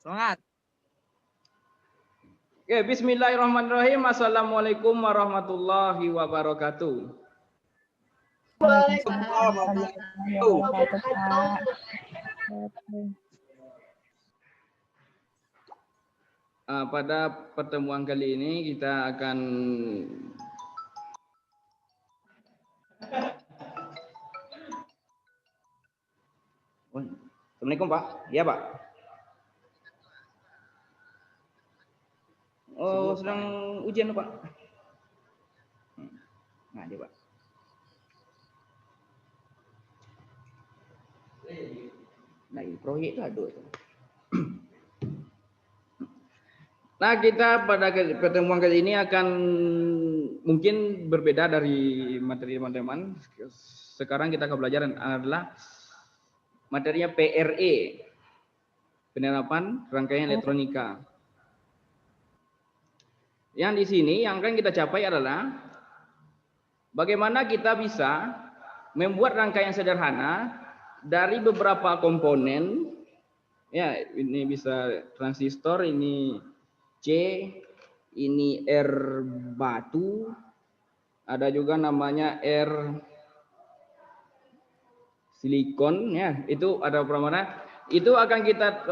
Semangat. Oke, bismillahirrahmanirrahim. Assalamualaikum warahmatullahi wabarakatuh. Waalaikumsalam warahmatullahi wabarakatuh. Pada pertemuan kali ini kita akan Assalamualaikum Pak. Iya Pak. Oh sedang ujian Pak. Nah dia Pak. Lagi proyek itu ada. Nah kita pada pertemuan kali ini akan mungkin berbeda dari materi teman-teman. Sekarang kita akan belajar adalah materinya PRE, penerapan rangkaian elektronika. Yang di sini yang akan kita capai adalah bagaimana kita bisa membuat rangkaian sederhana dari beberapa komponen. Ya, ini bisa transistor, ini C, ini R batu, ada juga namanya R silikon, ya itu ada beberapa. Itu akan kita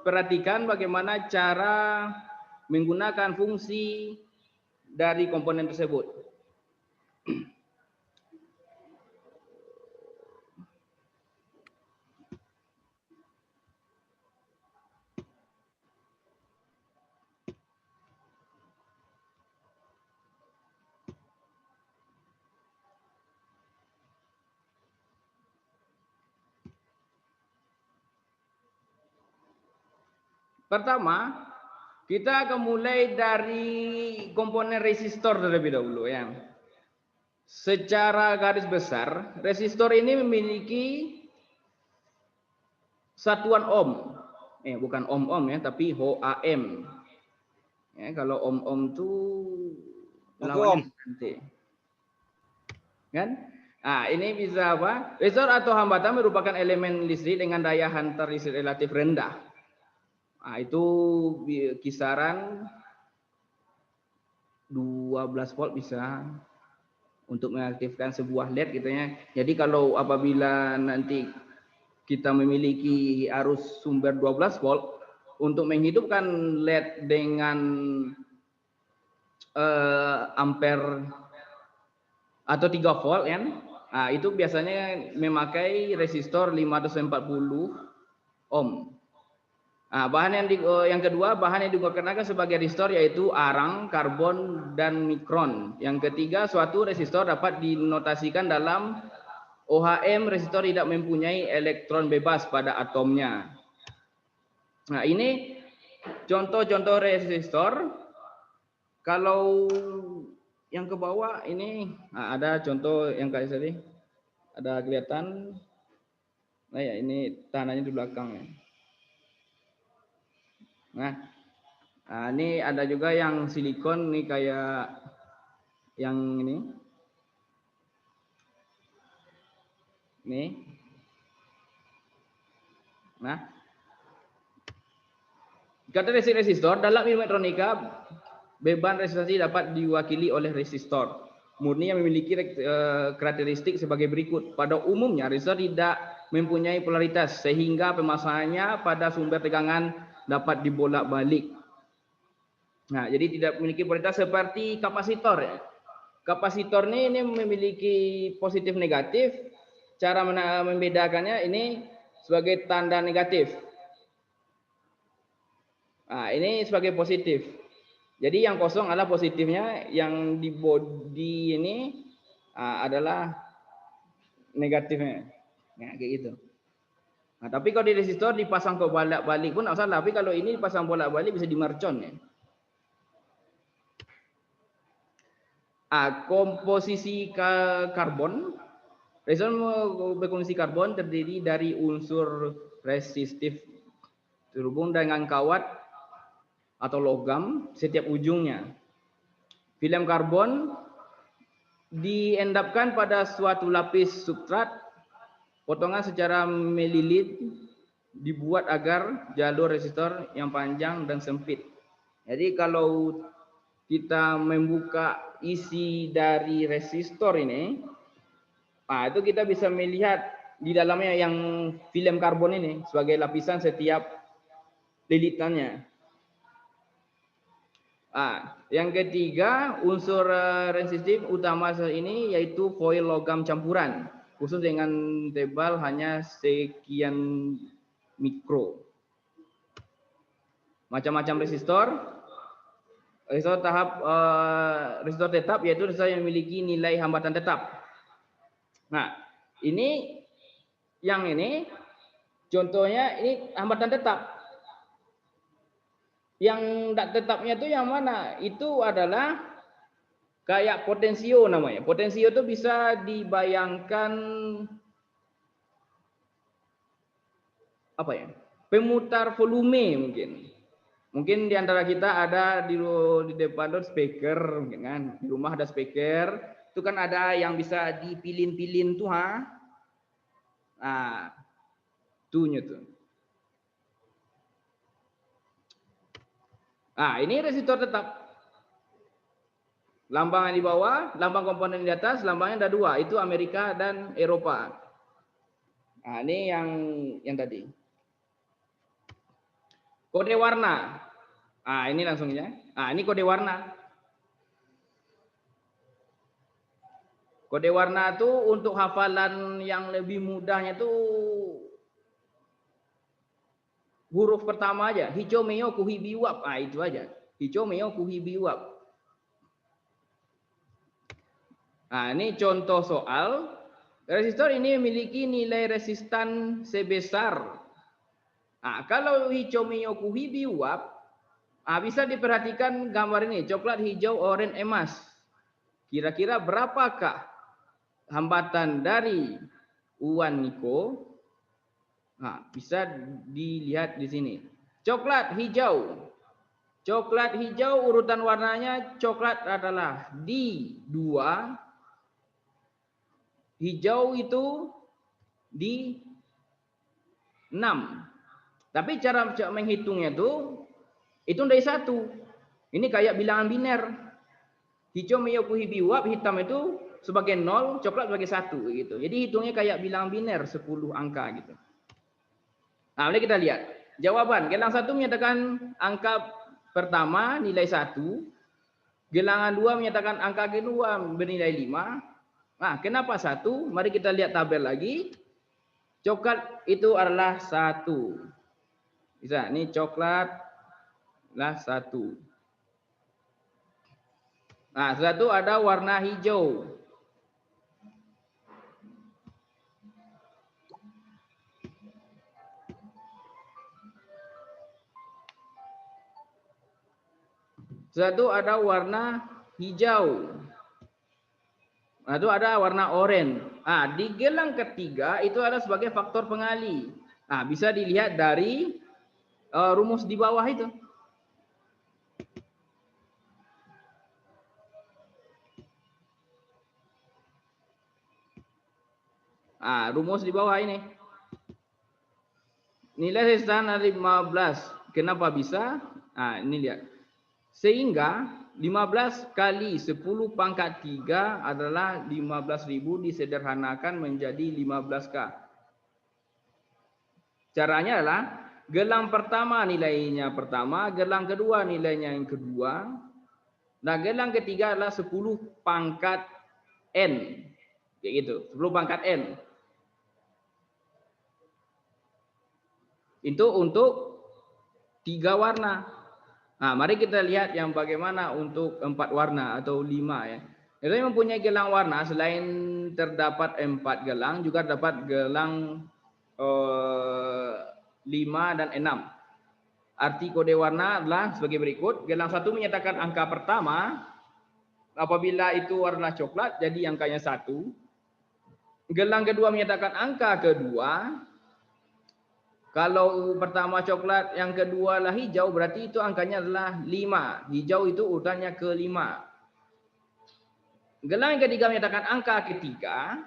perhatikan bagaimana cara menggunakan fungsi dari komponen tersebut. Pertama, kita akan mulai dari komponen resistor terlebih dahulu ya. Secara garis besar, resistor ini memiliki satuan ohm. Bukan ohm ya, tapi ohm. Ya, kalau ohm itu lawannya nanti. Kan? Nah, ini bisa apa? Resistor atau hambatan merupakan elemen listrik dengan daya hantar listrik relatif rendah. Nah, itu kisaran 12 volt bisa untuk mengaktifkan sebuah LED gitu ya. Jadi kalau apabila nanti kita memiliki arus sumber 12 volt untuk menghidupkan LED dengan ampere atau 3 volt ya. Nah, itu biasanya memakai resistor 540 ohm. Nah, bahan yang kedua, bahan yang digunakan sebagai resistor yaitu arang, karbon, dan mikron. Yang ketiga, suatu resistor dapat dinotasikan dalam OHM, resistor tidak mempunyai elektron bebas pada atomnya. Nah, ini contoh-contoh resistor. Kalau yang ke bawah ini ada contoh yang kayak tadi. Ada kelihatan. Nah ya, ini tanahnya di belakang ya. Nah, ini ada juga yang silikon nih kayak yang ini. Nih. Nah, kata resistor dalam ilmu elektronika beban resistansi dapat diwakili oleh resistor murni yang memiliki karakteristik sebagai berikut. Pada umumnya resistor tidak mempunyai polaritas sehingga pemasangannya pada sumber tegangan dapat dibolak-balik. Nah, jadi tidak memiliki polaritas seperti kapasitor ya. Kapasitor ini memiliki positif negatif. Cara membedakannya ini sebagai tanda negatif. Nah, ini sebagai positif. Jadi yang kosong adalah positifnya, yang di body ini adalah negatifnya. Nah, kayak gitu. Nah, tapi kalau di resistor dipasang ke bolak-balik pun tidak salah. Tapi kalau ini dipasang bolak-balik bisa dimercon ya. Komposisi karbon. Resistor berkomposisi karbon terdiri dari unsur resistif terhubung dengan kawat atau logam setiap ujungnya. Film karbon diendapkan pada suatu lapis substrat, potongan secara melilit dibuat agar jalur resistor yang panjang dan sempit. Jadi kalau kita membuka isi dari resistor ini, itu kita bisa melihat di dalamnya yang film karbon ini sebagai lapisan setiap lilitannya. Yang ketiga, unsur resistif utama ini yaitu foil logam campuran, khusus dengan tebal hanya sekian mikro. Macam-macam resistor. Resistor tahap resistor tetap yaitu resistor yang memiliki nilai hambatan tetap. Nah, ini yang ini contohnya ini hambatan tetap. Yang tidak tetapnya itu yang mana? Itu adalah kayak potensio namanya. Potensio itu bisa dibayangkan apa ya? Pemutar volume mungkin. Mungkin di antara kita ada di depan itu speaker, mungkin kan? Di rumah ada speaker, itu kan ada yang bisa dipilin-pilin tuh, tuhnya tuh. Ini resistor tetap. Lambang yang di bawah, lambang komponen di atas, lambangnya ada dua, itu Amerika dan Eropa. Ini yang tadi. Kode warna. Ini langsungnya. Ini kode warna. Kode warna itu untuk hafalan yang lebih mudahnya itu huruf pertama aja. Hijau, meo, kuhi, biwap. Itu aja. Hijau, meo, kuhi, biwap. Ini contoh soal. Resistor ini memiliki nilai resistan sebesar. Kalau hijau, meo, kuhi, biwap, bisa diperhatikan gambar ini. Coklat, hijau, oranye, emas. Kira-kira berapakah hambatan dari Uwan Niko? Bisa dilihat di sini. Coklat hijau. Coklat hijau urutan warnanya coklat adalah di 2. Hijau itu di 6. Tapi cara menghitungnya itu dari 1. Ini kayak bilangan biner. Hijau, meo, kuhi, biwap, hitam itu sebagai 0, coklat sebagai 1 gitu. Jadi hitungnya kayak bilangan biner 10 angka gitu. Mari kita lihat. Jawaban. Gelang 1 menyatakan angka pertama nilai 1. Gelangan 2 menyatakan angka kedua bernilai 5. Kenapa 1? Mari kita lihat tabel lagi. Coklat itu adalah 1. Bisa, ini coklat adalah 1. Setelah itu ada warna hijau. Setelah itu ada warna hijau. Itu ada warna oranye. Di gelang ketiga itu ada sebagai faktor pengali. Bisa dilihat dari rumus di bawah itu. Rumus di bawah ini. Nilai resistan 15. Kenapa bisa? Ini lihat. Sehingga 15 kali 10 pangkat 3 adalah 15.000 disederhanakan menjadi 15K. Caranya adalah gelang pertama nilainya pertama, gelang kedua nilainya yang kedua. Nah, gelang ketiga adalah 10 pangkat N. Kayak gitu, 10 pangkat N. Itu untuk 3 warna. Mari kita lihat yang bagaimana untuk 4 warna atau 5 ya. Itu mempunyai gelang warna selain terdapat 4 gelang juga terdapat gelang 5 dan 6. Arti kode warna adalah sebagai berikut. Gelang 1 menyatakan angka pertama. Apabila itu warna coklat jadi angkanya 1. Gelang kedua menyatakan angka kedua. Kalau pertama coklat, yang kedua lah hijau, berarti itu angkanya adalah 5. Hijau itu urutannya ke-5. Gelang yang ketiga menyatakan angka ketiga.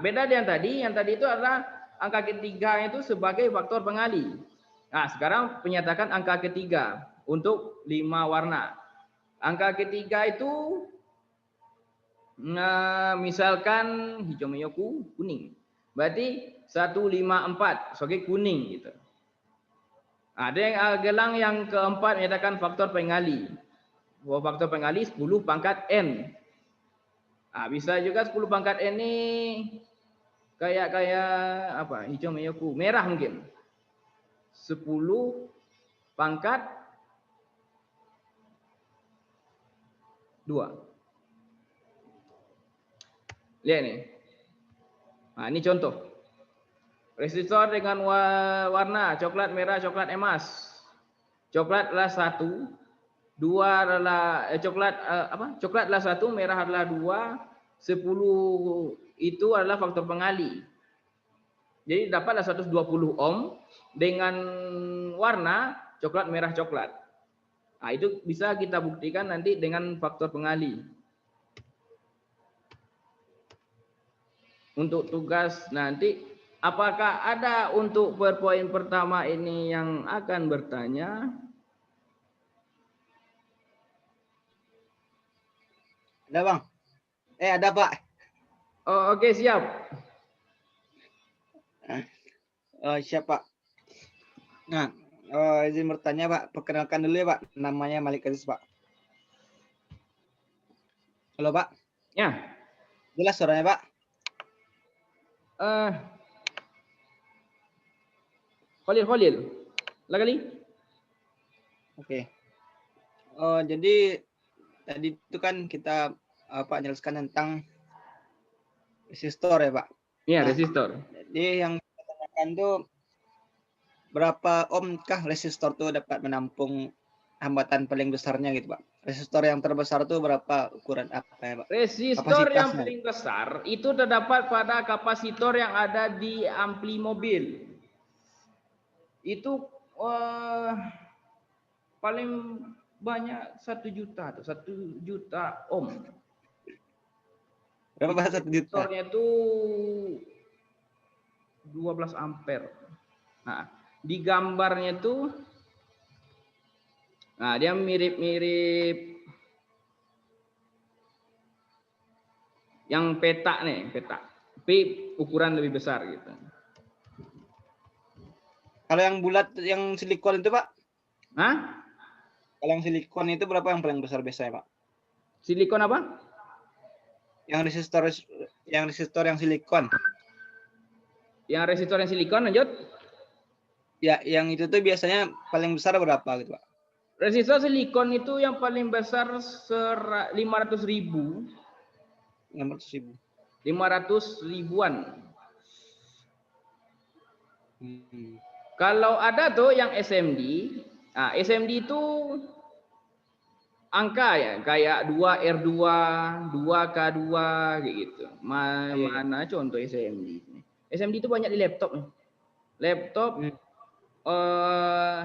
Beda dengan tadi. Yang tadi itu adalah angka ketiga itu sebagai faktor pengali. Nah, sekarang penyatakan angka ketiga untuk 5 warna. Angka ketiga itu misalkan hijau meyoku kuning. Berarti 154 sebagai kuning gitu. Ada yang gelang yang keempat menyatakan faktor pengali. Faktor pengali 10 pangkat N. Bisa juga 10 pangkat N ini kayak apa? Hijau meyoku, merah mungkin. 10 pangkat 2. Lihat nih. Nah, ini contoh. Resistor dengan warna coklat, merah, coklat, emas. Coklat adalah 1, 2 adalah coklat Coklat adalah 1, merah adalah 2, 10 itu adalah faktor pengali. Jadi dapatlah 120 ohm dengan warna coklat, merah, coklat. Nah, itu bisa kita buktikan nanti dengan faktor pengali. Untuk tugas nanti, apakah ada untuk poin pertama ini yang akan bertanya? Ada Bang? Ada Pak. Oh, oke, siap. Siap Pak. Nah, izin bertanya Pak. Perkenalkan dulu ya Pak. Namanya Malik Aziz Pak. Halo Pak. Ya. Jelas suaranya Pak? Khalil. Lagi. Oke. Jadi tadi itu kan kita jelaskan tentang resistor ya Pak. Iya, resistor. Jadi yang kita tanyakan tuh berapa ohm kah resistor tuh dapat menampung hambatan paling besarnya gitu Pak. Resistor yang terbesar tuh berapa ukuran apa ya Pak? Resistor yang paling besar itu terdapat pada kapasitor yang ada di ampli mobil. Itu paling banyak 1 juta tuh, 1 juta ohm. Berapa Pak 1 juta? Resistornya itu 12 ampere. Nah, di gambarnya tuh dia mirip-mirip yang peta nih, tapi ukuran lebih besar gitu. Kalau yang bulat yang silikon itu Pak? Hah? Kalau yang silikon itu berapa yang paling besar biasanya Pak? Silikon apa? Yang resistor yang silikon. Yang resistor yang silikon lanjut? Ya, yang itu tuh biasanya paling besar berapa gitu Pak? Resistor silikon itu yang paling besar 500.000. 500.000. 500 ribuan. Kalau ada tuh yang SMD, SMD itu angka ya, kayak 2R2, 2K2 kayak gitu. Mana contoh SMD? SMD itu banyak di laptop nih. Laptop,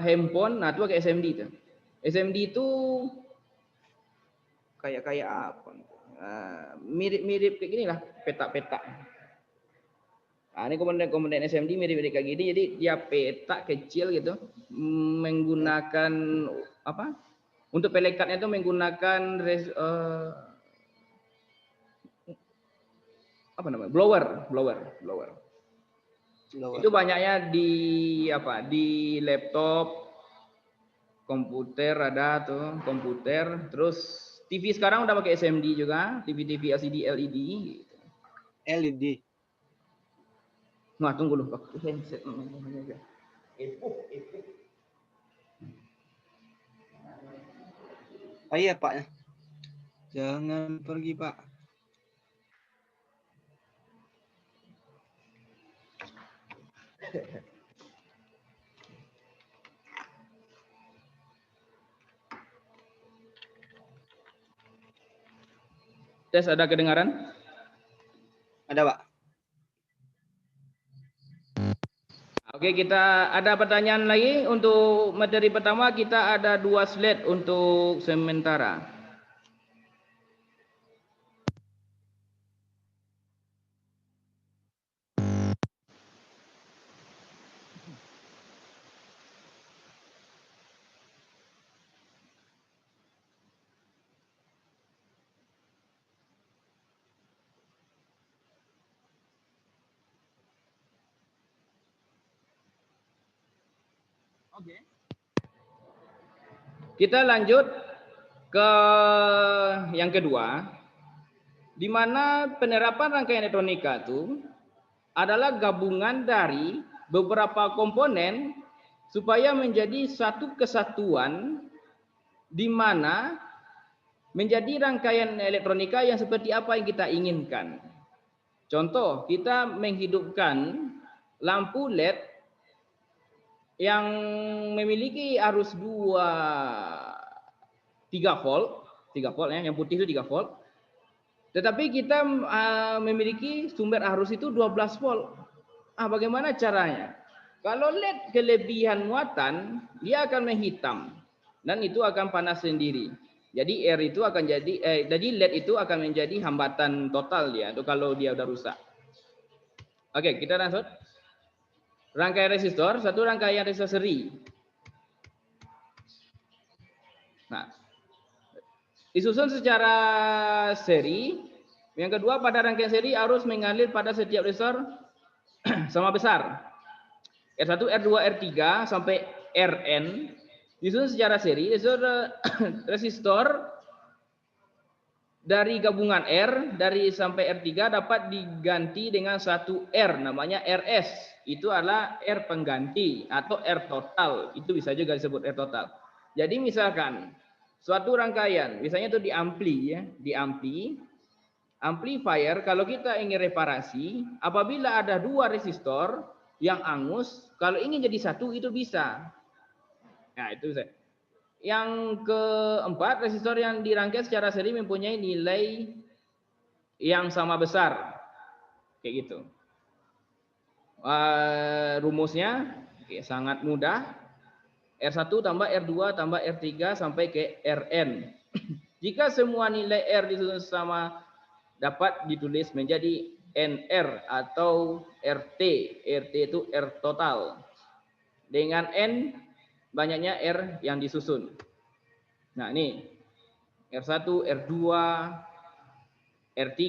handphone, nah itu pakai SMD itu. SMD itu kayak apa? Mirip-mirip kayak gini lah, peta-peta. Ini komponen SMD mirip-mirip kayak gini, jadi dia peta kecil gitu, menggunakan apa? Untuk pelekatnya itu menggunakan blower. Itu banyaknya di laptop, komputer ada tuh, terus TV sekarang udah pakai SMD juga, TV LCD LED gitu. LED. Nah, tunggu loh, aku handset. Iya Pak. Jangan pergi Pak. Tes, ada kedengaran? Ada Pak. Oke, kita ada pertanyaan lagi. Untuk materi pertama kita ada 2 slide untuk sementara. Oke. Kita lanjut ke yang kedua, di mana penerapan rangkaian elektronika itu adalah gabungan dari beberapa komponen supaya menjadi satu kesatuan di mana menjadi rangkaian elektronika yang seperti apa yang kita inginkan. Contoh, kita menghidupkan lampu LED yang memiliki arus 3 volt ya, yang putih itu 3 volt. Tetapi kita memiliki sumber arus itu 12 volt. Bagaimana caranya? Kalau LED kelebihan muatan, dia akan menghitam dan itu akan panas sendiri. Jadi LED itu akan menjadi hambatan total dia itu kalau dia udah rusak. Oke, kita lanjut. Rangkaian resistor, satu rangkaian resistor seri. Nah, disusun secara seri. Yang kedua, pada rangkaian seri arus mengalir pada setiap resistor sama besar. R1, R2, R3 sampai Rn disusun secara seri. Resistor dari gabungan R dari sampai R3 dapat diganti dengan satu R namanya RS. Itu adalah R pengganti atau R total. Itu bisa juga disebut R total. Jadi misalkan suatu rangkaian, misalnya itu di ampli ya, di amplifier kalau kita ingin reparasi, apabila ada 2 resistor yang angus, kalau ingin jadi satu itu bisa. Nah, itu bisa. Yang keempat, resistor yang dirangkai secara seri mempunyai nilai yang sama besar. Kayak gitu. Rumusnya sangat mudah. R1 tambah R2 tambah R3 sampai ke Rn. Jika semua nilai R disusun sama dapat ditulis menjadi NR atau RT. RT itu R total. Dengan N banyaknya R yang disusun. Nah, ini R1, R2, R3,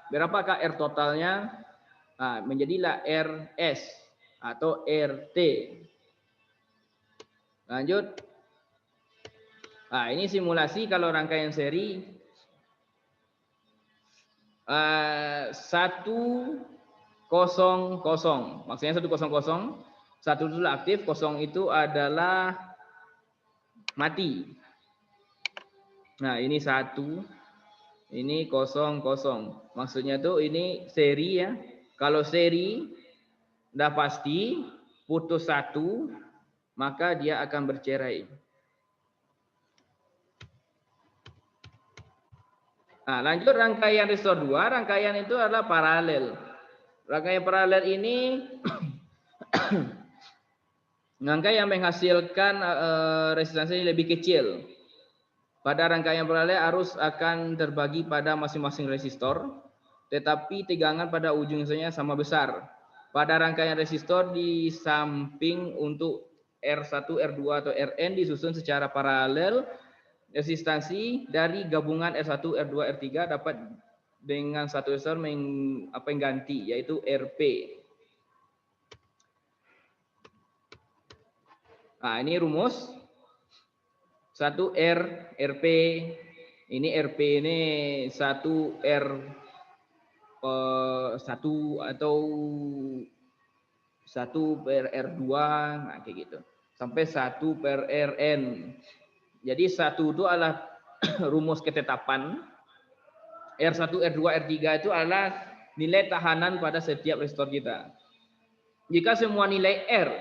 berapakah R totalnya? Nah, menjadilah RS atau RT. Lanjut. Nah, ini simulasi kalau rangkaian seri 100. Maksudnya 100. 1 itu aktif, 0 itu adalah mati. Nah, ini 1, ini 0. Maksudnya tuh ini seri ya. Kalau seri udah pasti putus 1, maka dia akan bercerai. Nah, lanjut rangkaian resistor 2. Rangkaian itu adalah paralel. Rangkaian paralel ini rangkaian yang menghasilkan resistansi lebih kecil. Pada rangkaian paralel arus akan terbagi pada masing-masing resistor, tetapi tegangan pada ujungnya sama besar. Pada rangkaian resistor di samping untuk R1, R2 atau Rn disusun secara paralel, resistansi dari gabungan R1, R2, R3 dapat dengan satu resistor mengganti yaitu Rp. Nah, ini rumus. 1 R, RP. Ini RP ini 1 R 1 atau 1 per R2, nah kayak gitu. Sampai 1 per Rn. Jadi 1 itu adalah rumus ketetapan. R1, R2, R3 itu adalah nilai tahanan pada setiap resistor kita. Jika semua nilai R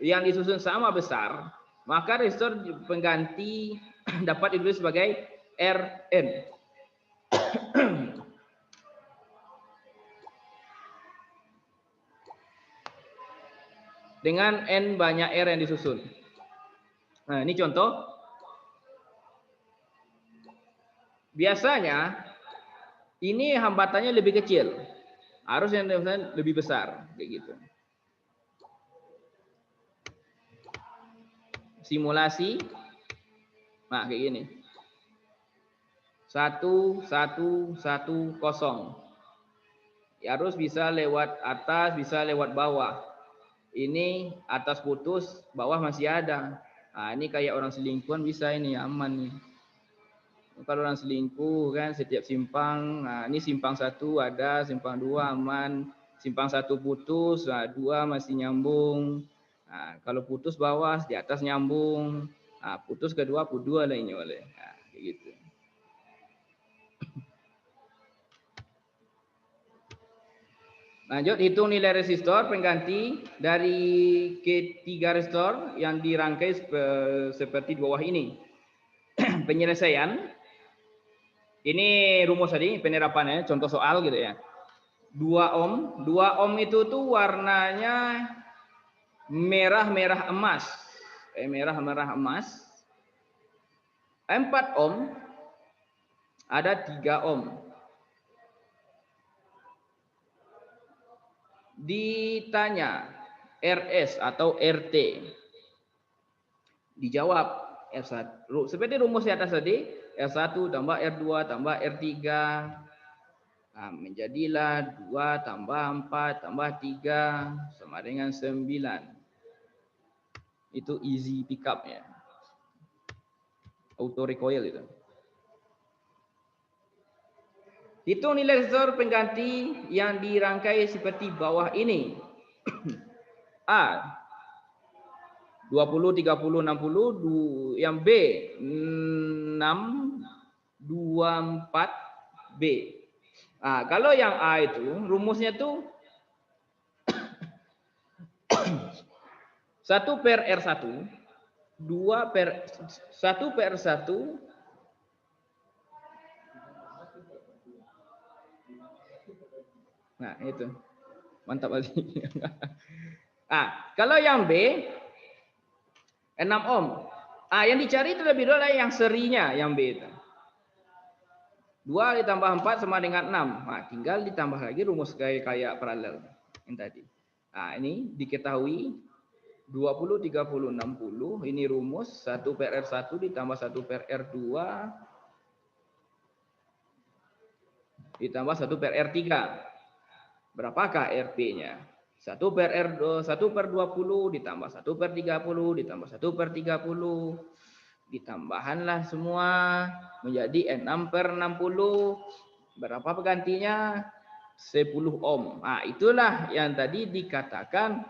yang disusun sama besar, maka resistor pengganti dapat ditulis sebagai Rn. Dengan N banyak R yang disusun. Nah, ini contoh. Biasanya ini hambatannya lebih kecil. Arus yang lebih besar kayak gitu. Simulasi. Nah, kayak gini. 1 1 1 0. Arus bisa lewat atas, bisa lewat bawah. Ini atas putus, bawah masih ada. Nah, ini kayak orang selingkuhan bisa ini aman nih. Kalau orang selingkuh kan setiap simpang, nah ini simpang 1 ada, simpang 2 aman, simpang 1 putus, nah 2 masih nyambung. Nah, kalau putus bawah di atas nyambung. Nah, putus kedua pudua lah ini oleh. Nah, kayak gitu. Lanjut, hitung nilai resistor pengganti dari ketiga resistor yang dirangkai seperti di bawah ini. Penyelesaian. Ini rumus tadi, penerapannya, contoh soal gitu ya. 2 ohm. 2 ohm itu tuh warnanya merah-merah emas. Merah-merah emas. 4 ohm. Ada 3 ohm. Ditanya RS atau RT. Dijawab R1. Seperti rumus di atas tadi, R1 tambah R2 tambah R3. Nah, menjadilah 2 tambah 4 tambah 3 sama dengan 9. Itu easy pickup ya. Auto recoil itu. Hitung nilai resistor pengganti yang dirangkai seperti bawah ini. A 20, 30, 60, yang B 6, 24, B. Nah, kalau yang A itu rumusnya tuh 1 per R1, 2 per 1 per 1. Nah, itu. Mantap lagi. Kalau yang B 6 ohm. Yang dicari terlebih dulu adalah yang serinya, yang B itu. 2 ditambah 4 sama dengan 6. Nah, tinggal ditambah lagi rumus kayak paralel yang tadi. Nah, ini diketahui 20, 30, 60. Ini rumus 1 per R1 ditambah 1 per R2 ditambah 1 per R3. Berapakah RP-nya? 1 per R2, 1 per 20 ditambah 1 per 30 ditambah 1 per 30. Ditambahkanlah semua menjadi 6 per 60. Berapa penggantinya? 10 ohm. Nah, itulah yang tadi dikatakan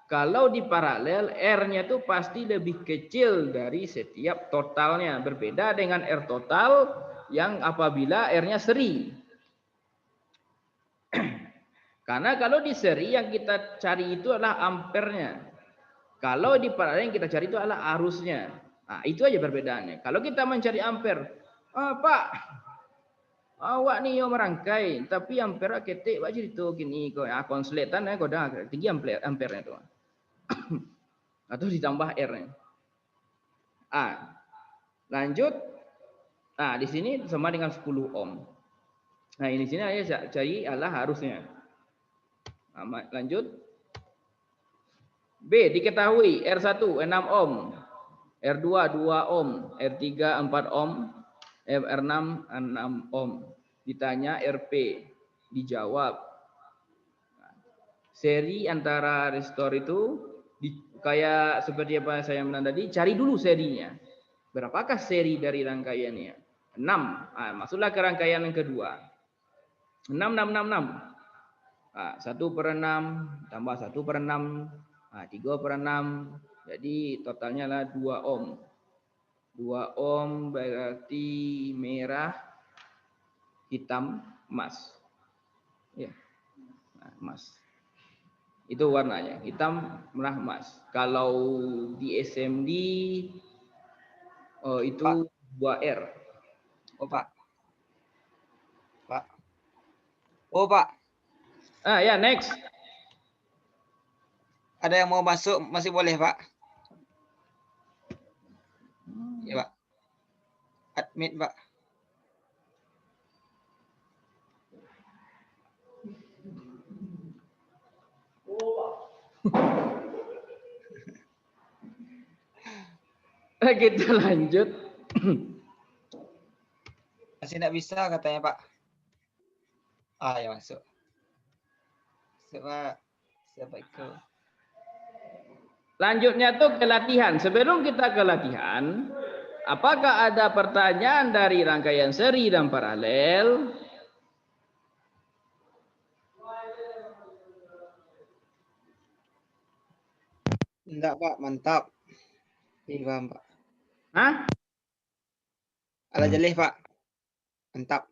kalau di paralel R-nya itu pasti lebih kecil dari setiap totalnya. Berbeda dengan R total yang apabila R-nya seri. Karena kalau di seri yang kita cari itu adalah ampernya. Kalau di paralel yang kita cari itu adalah arusnya. Nah, itu aja perbedaannya. Kalau kita mencari ampere, Pak, awak nih yo merangkai, tapi ampere ketik wajib itu gini kok. Konsletan kok dah tinggi ampernya itu. Atau ditambah R-nya. Lanjut. Nah, di sini sama dengan 10 ohm. Nah, ini sini aja cari adalah arusnya. Nah, lanjut. B diketahui R1 6 ohm, R2 2 ohm, R3 4 ohm, R6 6 ohm. Ditanya RP, dijawab. Seri antara resistor itu kayak seperti apa saya bilang tadi, cari dulu serinya. Berapakah seri dari rangkaiannya? 6. Masuklah ke rangkaian yang kedua. 6 6 6 6. 1 per 6 tambah 1 per 6. 3 per 6. Jadi totalnya adalah 2 ohm. 2 ohm berarti merah, hitam, emas. Ya. Emas. Itu warnanya, hitam, merah, emas. Kalau di SMD itu Pak. 2R. Pak. Pak. Ya, next. Ada yang mau masuk, masih boleh, Pak? Ya, Pak. Admit, Pak. Kita lanjut. Masih tidak bisa katanya, Pak. Ya masuk. Siapa itu? Lanjutnya tuh ke latihan. Sebelum kita ke latihan, apakah ada pertanyaan dari rangkaian seri dan paralel? Enggak, Pak. Mantap. Iya, paham, Pak. Hah? Ala jelih, Pak. Mantap.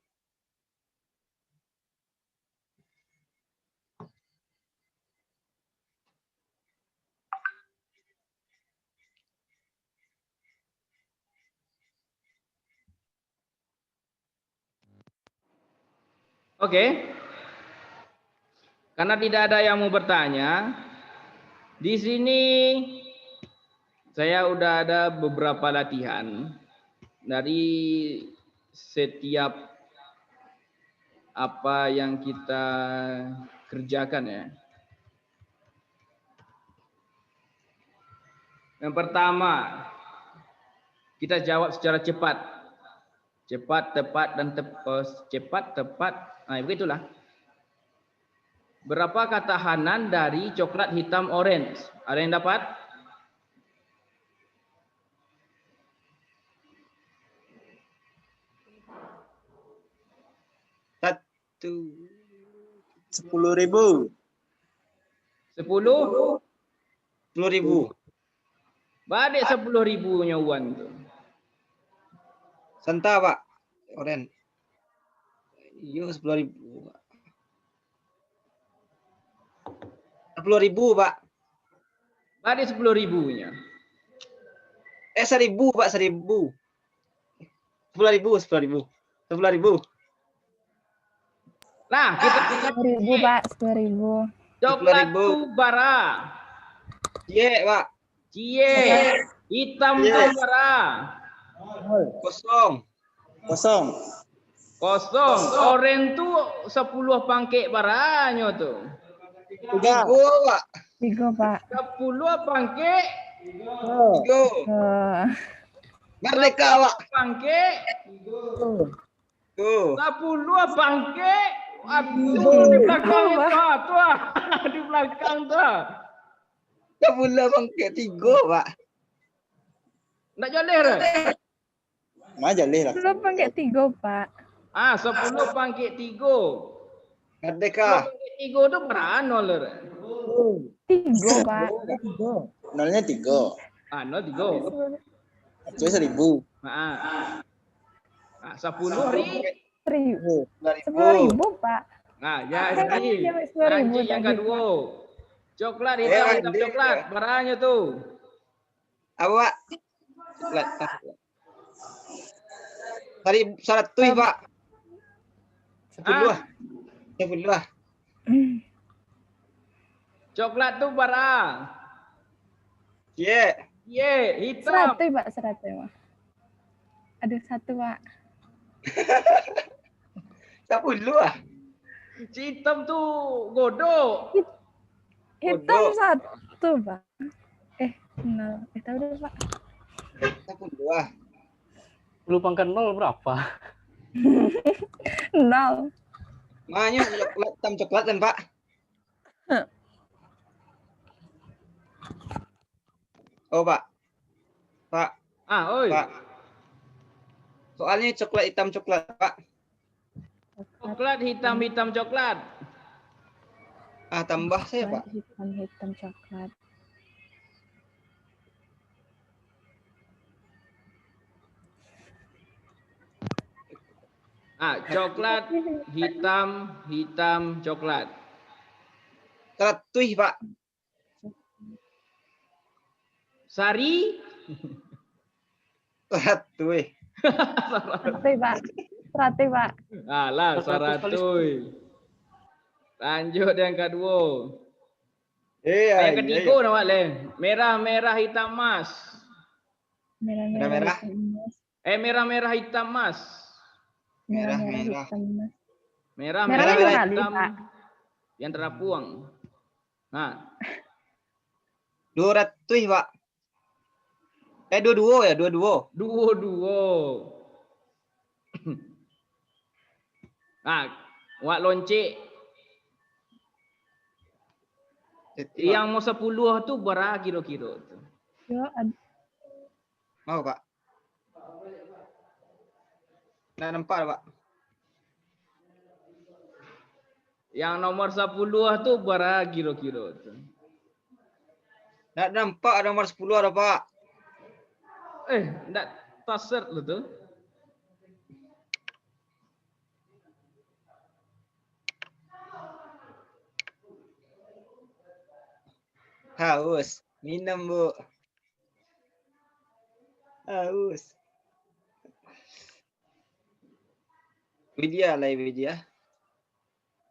Oke. Karena tidak ada yang mau bertanya, di sini saya udah ada beberapa latihan dari setiap apa yang kita kerjakan ya. Yang pertama, kita jawab secara cepat. Cepat, tepat, dan cepat, tepat. Nah, begitulah. Berapa kata Hanan dari coklat hitam orange? Ada yang dapat? Satu. 10.000. 10? 10.000. Balik 10.000-nya Wan tuh. Santa, Pak. Oren. Iya, 10.000. 10.000, Pak. Balik 10.000-nya. 1.000, Pak. 1.000. 10.000. 10.000. Nah, kita 10.000 Pak, 10.000. coklat 10.000. tuh bara. Cie, Pak. Cie. Hitam tuh bara. Kosong. Kosong. Kosong. Orange tuh 10 pangkek baranya tuh. 3. 3, Pak. 3 Pak. 10 pangkek. 3. Merdeka, Pak. Pangkek. 2. 10 pangkek. Aduh, di belakang tuh. Di belakang tuh. 10 pangkat 3, Pak. Nggak joleh re? Maja leh lah. 10 pakai 3 Pak. 10 pangkek 3. Merdeka. Pangkek 3 tuh berapa le? 3 Pak. Nolnya 3. 0 3. Cuy 1.000. 10 ri. 10.000 Pak. Nah, jadi Jawab 10.000 lanjut yang tadi, kedua. Coklat Eh, hitam lanjut. coklat. Baranya tuh. Apa, Pak? Coklat. Tadi 100, Pak. 10. 10. Coklat tuh barang. Cie. Hitam. 100 Pak, 100 Pak. Aduh, 1 Pak. 10, ah. Si hitam tuh godok. Hitam Bodoh. 1 Pak. 0. Tahu deh Pak. 10, ah. 10 pangkat 0 berapa? 0. Makanya coklat hitam coklat kan, Pak. Oh, Pak. Pak. Oi. Pak. Soalnya coklat hitam coklat, Pak. Coklat hitam coklat. Tambah saya, Pak. Hitam coklat. Coklat hitam coklat. 100, Pak. Sari. 100. 100 Pak. 100 Pak. Alah, 100. Lanjut yang kedua. Yang ketiga nama le. Merah hitam emas. Merah-merah. Merah hitam emas. Merah-merah. Hitam emas. Merah kali, hitam Pak. yang terapuang. Nah, 200, Pak. 22 ya, 22. 22. Wak loncik. Yang mau 10 tuh berapa kira-kira tuh? Ya, Mau Pak? Nggak nampak Pak? Yang nomor 10 tuh berapa kira-kira tuh? Nggak nampak ada nomor 10 ada Pak. Enggak taser lu tuh. Haus. Minum Bu. Haus. Widya lah Widya.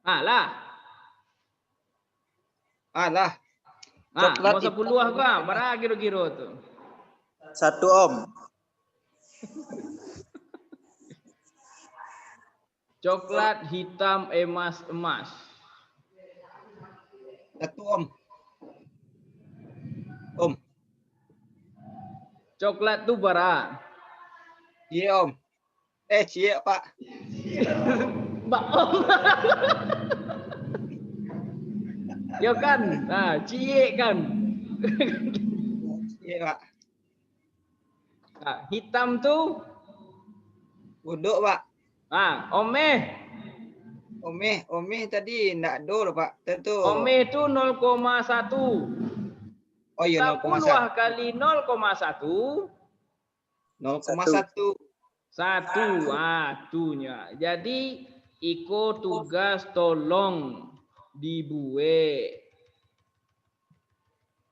Lah. Alah. Mau Coklat 10 apa? Berapa kira-kira tuh? 1 Om. Coklat hitam emas. Satu Om. Om. Coklat tuh berapa? Iya Om. Cie Pak. Mbak Om. Yo kan, cie kan. Cie Pak. Hitam tuh, Uduk Pak. omeh. Omeh tadi enggak do Pak. Tentu. Omeh itu 0,1. Oh iya 10 0,1. kali 0,1. 0,1. 1. Tuhnya. Jadi iko tugas tolong dibuat.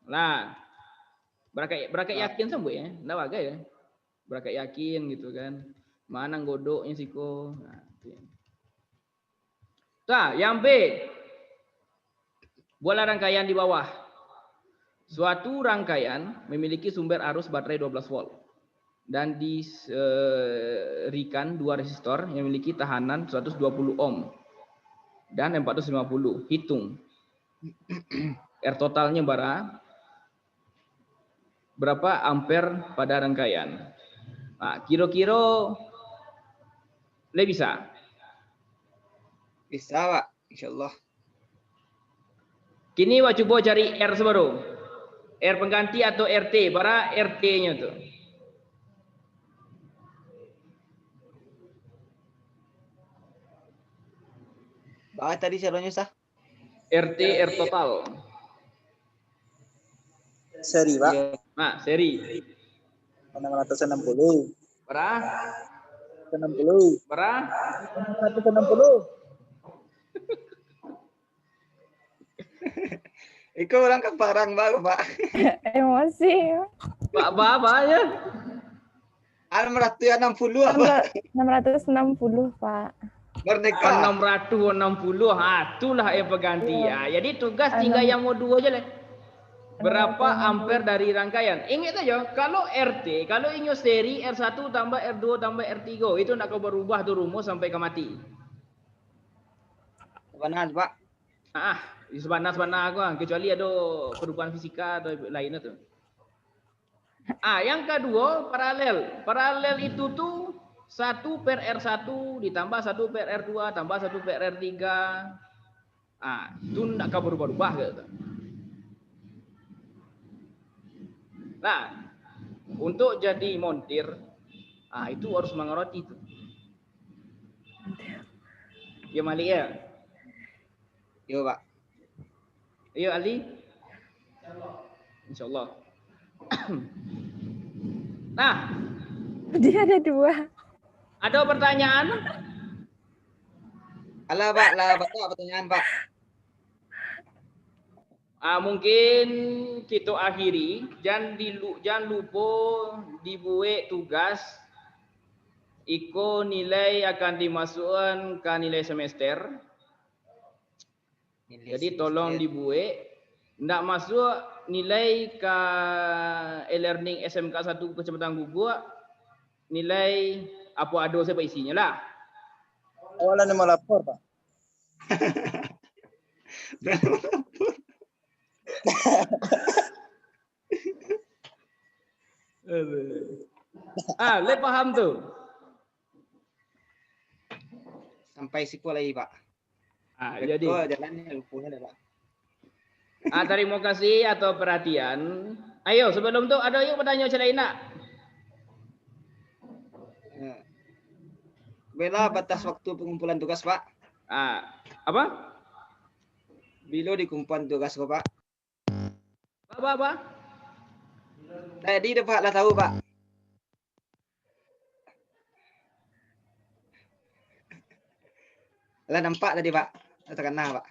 Nah, berakai yakin sama ya, enggak bagai ya. Berakai yakin gitu kan. Mana godoknya siko. Yang B. Bola rangkaian di bawah. Suatu rangkaian memiliki sumber arus baterai 12 volt dan diberikan 2 resistor yang memiliki tahanan 120 ohm dan 450. Hitung. R totalnya berapa ampere pada rangkaian. Kira-kira le bisa? Bisa Pak. Insyaallah. Kini coba cari R sebaru. R pengganti atau RT, bara RT-nya tuh. Pak tadi salahnya sah. RT R total. Seri Pak. Seri. 660. Bara? 60. Bara? 660. Iko orang ke Parang baru Pak. emosi. Apa-apanya? 660 apa? 660, Pak. Merdeka. 660. Itulah yang pengganti. Jadi tugas tinggal yang mau 2 aja lah. Berapa ampere dari rangkaian? Ingat aja, kalau RT, kalau ingin seri R1 tambah R2 tambah R3, itu nak kau berubah tuh rumus sampai ke mati. Benar Pak. Sebenarnya aku kecuali ada perubahan fisika atau lainnya tuh. Yang kedua paralel. Paralel itu tuh 1 per R1 ditambah 1 per R2 tambah 1 per R3. Itu enggak kau berubah-ubah gitu. Nah, untuk jadi montir, itu harus mengerti itu. Ya Malik ya? Yo Pak. Iya Ali? Insyaallah. Nah, Dia ada 2. ada pertanyaan? Alah Pak, pertanyaan Pak. Mungkin kita akhiri. Jangan lupa dibuat tugas. Iko nilai akan dimasukkan ke nilai semester. Jadi tolong dibuat. Ndak masuk nilai ke e-learning SMK 1 Kecamatan Guguk. Nilai apa ada siapa isinya lah. Awalan mau lapor Pak. Le paham tuh. Sampai siku lagi Pak. Jadi jalannya lupunya deh Pak. Terima kasih atau perhatian. Ayo sebelum itu ada yuk bertanya macam lain nak. Bela batas waktu pengumpulan tugas, Pak. Apa? Bilo di kumpulan tugas kok, Pak. Apa? Tadi Pak lah tahu, Pak. Lah nampak tadi, Pak. Terkena, Pak.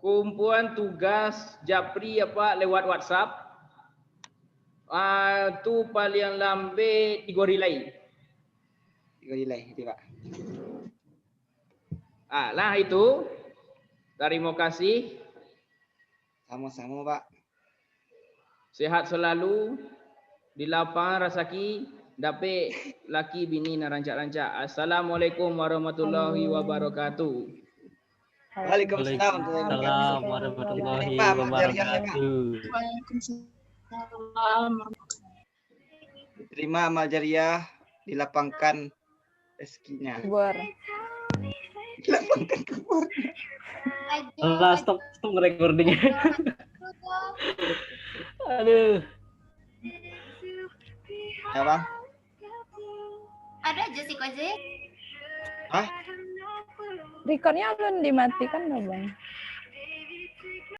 Kumpulan tugas Japri apa lewat WhatsApp. Tu paling lambe 3 hari lain. 3 nilai, itu, Pak. Lah itu. Terima kasih. Sama-sama, Pak. Sehat selalu. Di lapangan rasaki dapat laki bini na rancak-rancak. Assalamualaikum warahmatullahi wabarakatuh. Waalaikumsalam. Waalaikumsalam warahmatullahi Pak, Mak Jariah, Pak. wabarakatuh. Waalaikumsalam. Terima amal jariah, dilapangkan rezekinya. Kubur. Dilapangkan kubur. Lah, stop recordingnya. Aduh. Ya, Bang. Ada aja sih aja. Hah? Recordnya belum dimatikan loh bang.